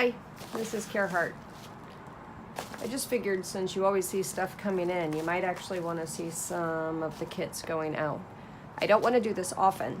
Hi, this is Hart. I just figured since you always see stuff coming in, you might actually want to see some of the kits going out. I don't want to do this often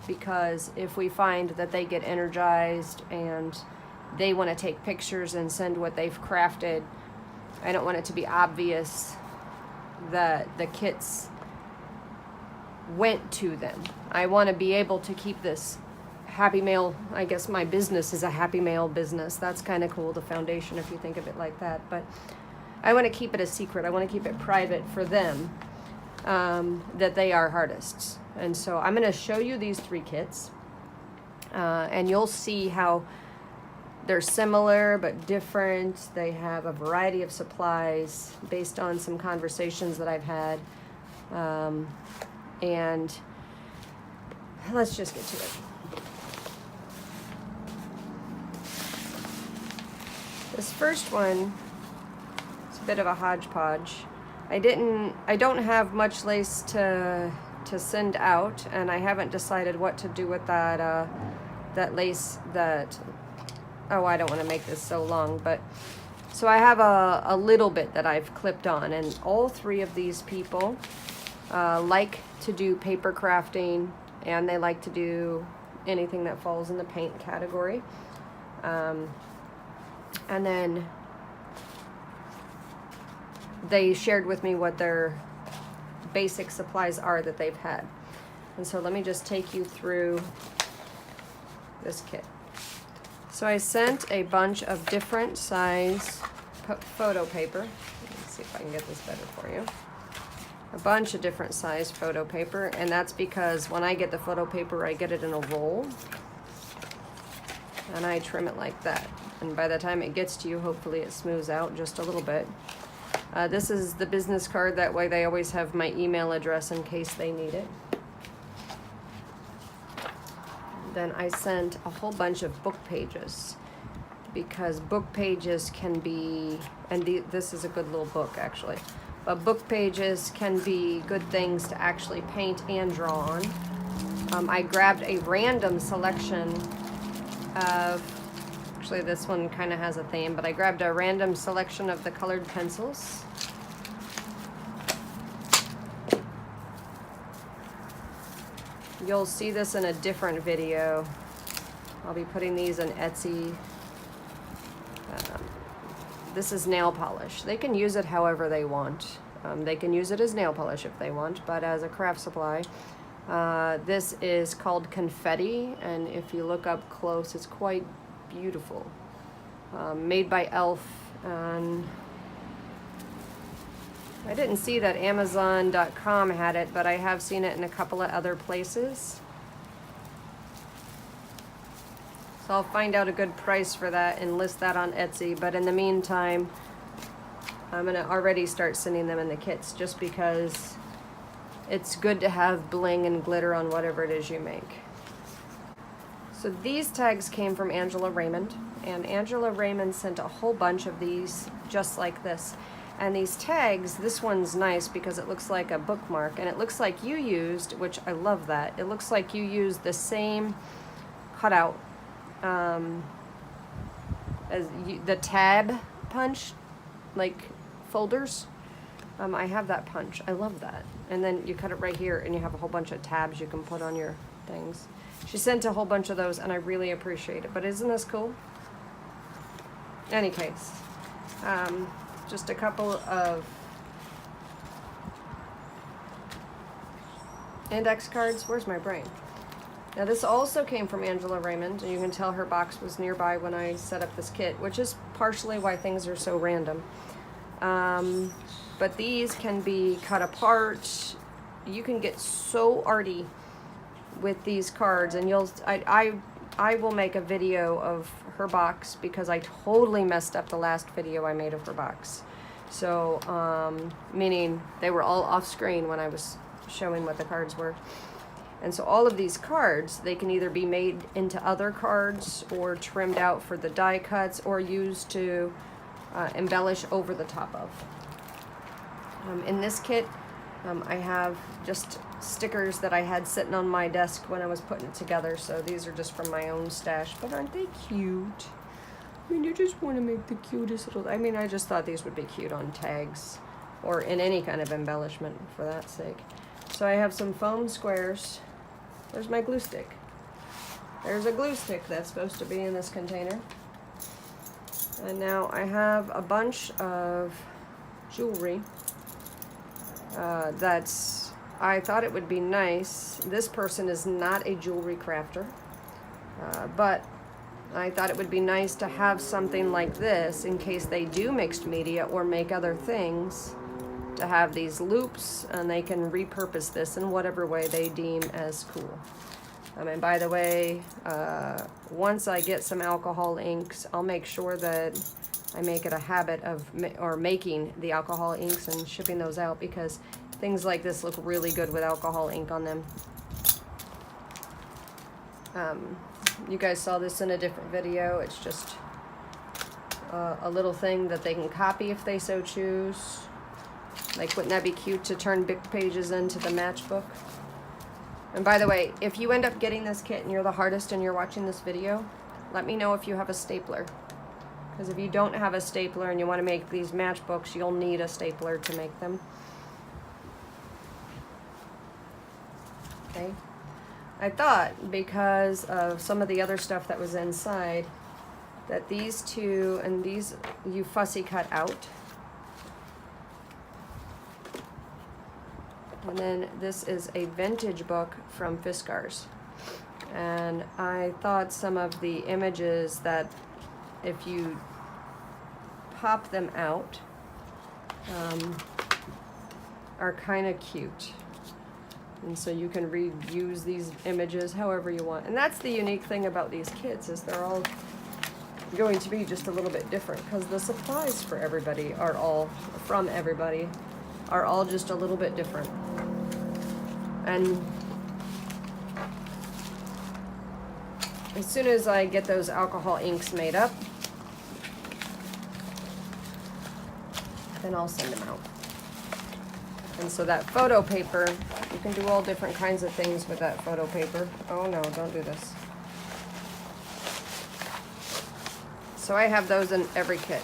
because if we find that they get energized and they want to take pictures and send what they've crafted, I don't want it to be obvious that the kits went to them. I want to be able to keep this happy mail. I guess my business is a happy mail business. That's kind of cool, the foundation, if you think of it like that. But I want to keep it a secret. I want to keep it private for them, that they are Hartists. And so I'm going to show you these 3 kits, and you'll see how they're similar but different. They have a variety of supplies based on some conversations that I've had. And let's just get to it. This first one is a bit of a hodgepodge. I don't have much lace to send out, and I haven't decided what to do with that that lace that, oh, I don't want to make this so long, but so I have a little bit that I've clipped on, and all 3 of these people like to do paper crafting, and they like to do anything that falls in the paint category. And then they shared with me what their basic supplies are that they've had. And so let me just take you through this kit. So I sent a bunch of different size photo paper. Let's see if I can get this better for you. A bunch of different size photo paper, and that's because when I get the photo paper, I get it in a roll, and I trim it like that. And by the time it gets to you, hopefully it smooths out just a little bit. This is the business card. That way they always have my email address in case they need it. Then I sent a whole bunch of book pages, because book pages can be, and this is a good little book actually, but book pages can be good things to actually paint and draw on. I grabbed a random selection of, actually this one kind of has a theme, but I grabbed a random selection of the colored pencils. You'll see this in a different video. I'll be putting these in Etsy. This is nail polish. They can use it however they want. They can use it as nail polish if they want, but as a craft supply. This is called confetti, and if you look up close, it's quite beautiful. Made by Elf, and I didn't see that Amazon.com had it, but I have seen it in a couple of other places. So I'll find out a good price for that and list that on Etsy. But in the meantime, I'm gonna already start sending them in the kits, just because it's good to have bling and glitter on whatever it is you make. So these tags came from Angela Raymond, and Angela Raymond sent a whole bunch of these just like this. And these tags, this one's nice because it looks like a bookmark, and it looks like you used, which I love that, it looks like you used the same cutout as the tab punch, like folders. I have that punch. I love that. And then you cut it right here, and you have a whole bunch of tabs you can put on your things. She sent a whole bunch of those, and I really appreciate it. But isn't this cool? Any case, just a couple of index cards. Where's my brain? Now this also came from Angela Raymond, and you can tell her box was nearby when I set up this kit, which is partially why things are so random. But these can be cut apart. You can get so arty with these cards, and I will make a video of her box because I totally messed up the last video I made of her box. So, meaning they were all off screen when I was showing what the cards were. And so all of these cards, they can either be made into other cards or trimmed out for the die cuts or used to embellish over the top of. In this kit, I have just stickers that I had sitting on my desk when I was putting it together, so these are just from my own stash, but aren't they cute? I mean, you just want to make the cutest little... I mean, I just thought these would be cute on tags or in any kind of embellishment for that sake. So I have some foam squares. There's my glue stick. There's a glue stick that's supposed to be in this container. And now I have a bunch of jewelry I thought it would be nice. This person is not a jewelry crafter, but I thought it would be nice to have something like this in case they do mixed media or make other things, to have these loops and they can repurpose this in whatever way they deem as cool. And by the way, once I get some alcohol inks, I'll make sure that I make it a habit of making the alcohol inks and shipping those out, because things like this look really good with alcohol ink on them. You guys saw this in a different video. It's just a little thing that they can copy if they so choose. Like, wouldn't that be cute to turn big pages into the matchbook? And by the way, if you end up getting this kit and you're the Hartist and you're watching this video, let me know if you have a stapler. Because if you don't have a stapler and you want to make these matchbooks, you'll need a stapler to make them. Okay. I thought, because of some of the other stuff that was inside, that these two and these you fussy cut out. And then this is a vintage book from Fiskars. And I thought some of the images that, if you pop them out, are kind of cute. And so you can reuse these images however you want. And that's the unique thing about these kits, is they're all going to be just a little bit different, because the supplies for everybody are all, from everybody, are all just a little bit different. And as soon as I get those alcohol inks made up, then I'll send them out. And so that photo paper, you can do all different kinds of things with that photo paper. Oh no, don't do this. So I have those in every kit.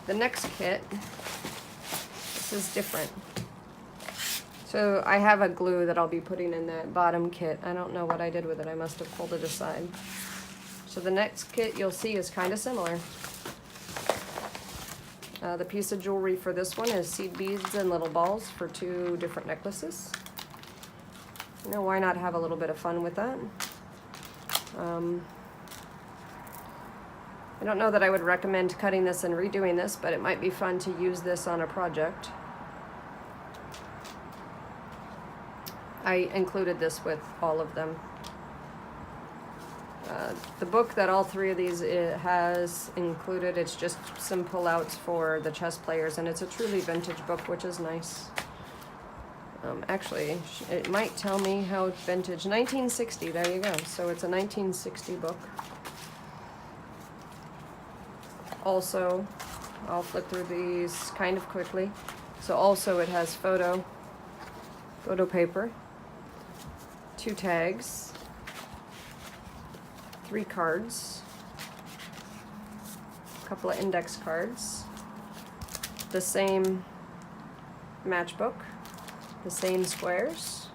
The next kit, this is different. So I have a glue that I'll be putting in that bottom kit. I don't know what I did with it. I must have pulled it aside. So the next kit you'll see is kind of similar. The piece of jewelry for this one is seed beads and little balls for 2 different necklaces. You know, why not have a little bit of fun with that? I don't know that I would recommend cutting this and redoing this, but it might be fun to use this on a project. I included this with all of them. The book that all 3 of these has included, it's just some pullouts for the chess players, and it's a truly vintage book, which is nice. Actually, it might tell me how it's vintage. 1960, there you go. So it's a 1960 book. Also, I'll flip through these kind of quickly. So also it has photo paper, 2 tags, 3 cards, a couple of index cards, the same matchbook, the same squares.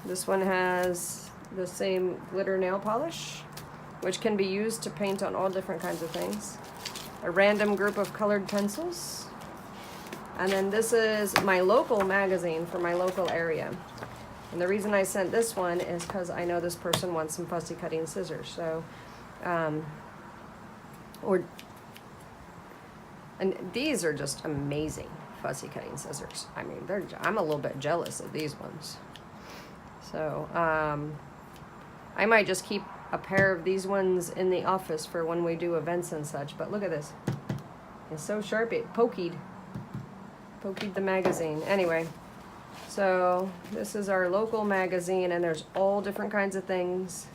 This one has the same glitter nail polish, which can be used to paint on all different kinds of things. A random group of colored pencils. And then this is my local magazine for my local area. And the reason I sent this one is because I know this person wants some fussy cutting scissors. So, and these are just amazing fussy cutting scissors. I mean, I'm a little bit jealous of these ones. So, I might just keep a pair of these ones in the office for when we do events and such. But look at this. It's so sharp, it pokeyed the magazine. Anyway. So this is our local magazine, and there's all different kinds of things.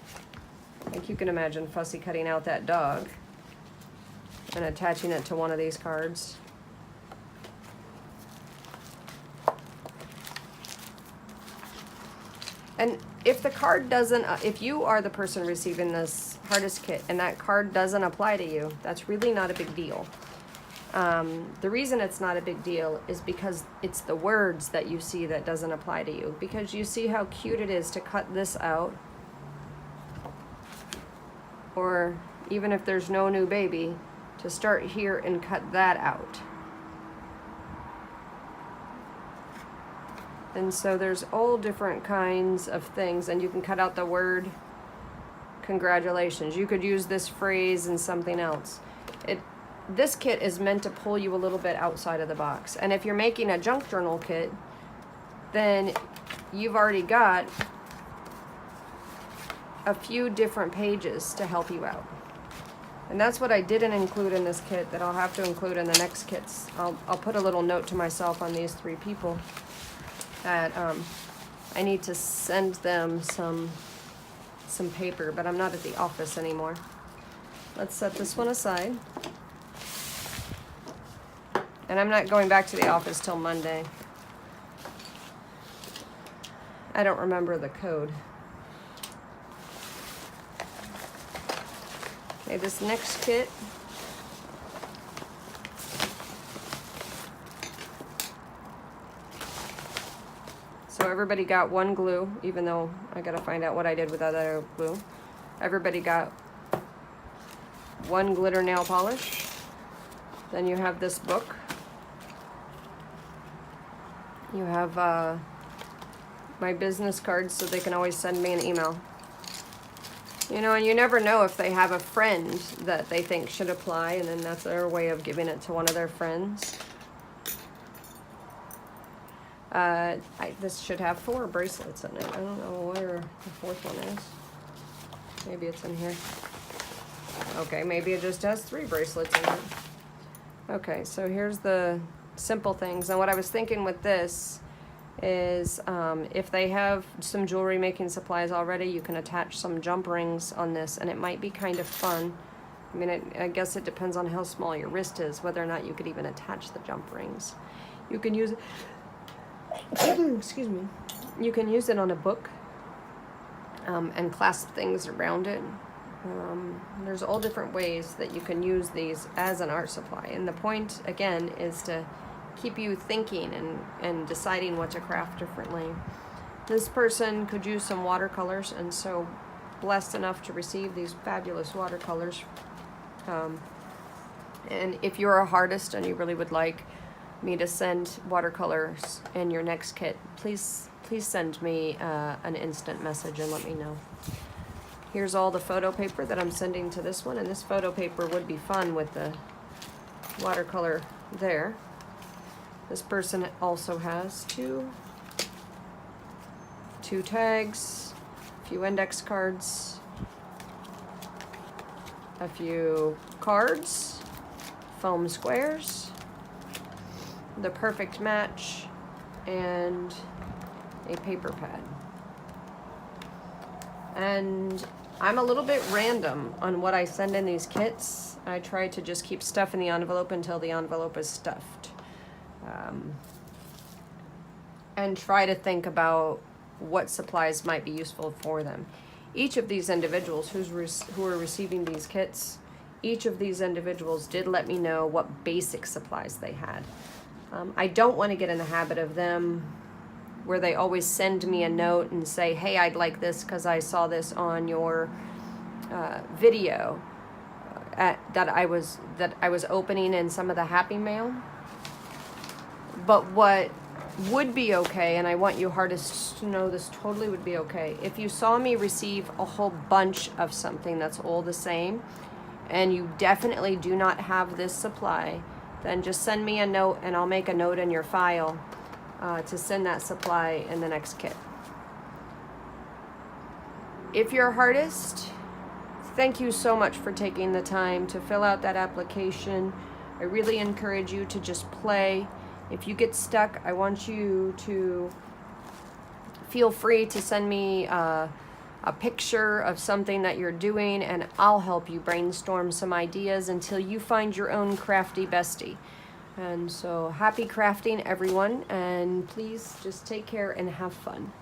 Like you can imagine fussy cutting out that dog and attaching it to one of these cards. And if the card doesn't, if you are the person receiving this Hartist kit and that card doesn't apply to you, that's really not a big deal. The reason it's not a big deal is because it's the words that you see that doesn't apply to you. Because you see how cute it is to cut this out. Or even if there's no new baby, to start here and cut that out. And so there's all different kinds of things, and you can cut out the word congratulations. You could use this phrase in something else. This kit is meant to pull you a little bit outside of the box. And if you're making a junk journal kit, then you've already got a few different pages to help you out. And that's what I didn't include in this kit that I'll have to include in the next kits. I'll put a little note to myself on these 3 people that I need to send them some paper, but I'm not at the office anymore. Let's set this one aside. And I'm not going back to the office till Monday. I don't remember the code. Okay, this next kit. So everybody got 1 glue, even though I gotta find out what I did with that other glue. Everybody got 1 glitter nail polish. Then you have this book. You have my business cards so they can always send me an email. You know, and you never know if they have a friend that they think should apply, and then that's their way of giving it to one of their friends. This should have 4 bracelets in it. I don't know where the 4th one is. Maybe it's in here. Okay, maybe it just has 3 bracelets in it. Okay, so here's the simple things. And what I was thinking with this is if they have some jewelry making supplies already, you can attach some jump rings on this, and it might be kind of fun. I mean, I guess it depends on how small your wrist is, whether or not you could even attach the jump rings. You can use it, excuse me, you can use it on a book and clasp things around it. There's all different ways that you can use these as an art supply, and the point again is to keep you thinking and deciding what to craft differently. This person could use some watercolors, and so blessed enough to receive these fabulous watercolors. And if you're a Hartist and you really would like me to send watercolors in your next kit, please send me an instant message and let me know. Here's all the photo paper that I'm sending to this one, and this photo paper would be fun with the watercolor there. This person also has two tags, a few index cards, a few cards, foam squares, the perfect match, and a paper pad. And I'm a little bit random on what I send in these kits. I try to just keep stuff in the envelope until the envelope is stuffed. And try to think about what supplies might be useful for them. Each of these individuals who are receiving these kits, each of these individuals did let me know what basic supplies they had. I don't want to get in the habit of them where they always send me a note and say, hey, I'd like this because I saw this on your video that I was opening in some of the Happy Mail. But what would be okay, and I want you Hartists to know this totally would be okay, if you saw me receive a whole bunch of something that's all the same, and you definitely do not have this supply, then just send me a note and I'll make a note in your file to send that supply in the next kit. If you're a Hartist, thank you so much for taking the time to fill out that application. I really encourage you to just play. If you get stuck, I want you to feel free to send me a picture of something that you're doing, and I'll help you brainstorm some ideas until you find your own crafty bestie. And so happy crafting, everyone, and please just take care and have fun.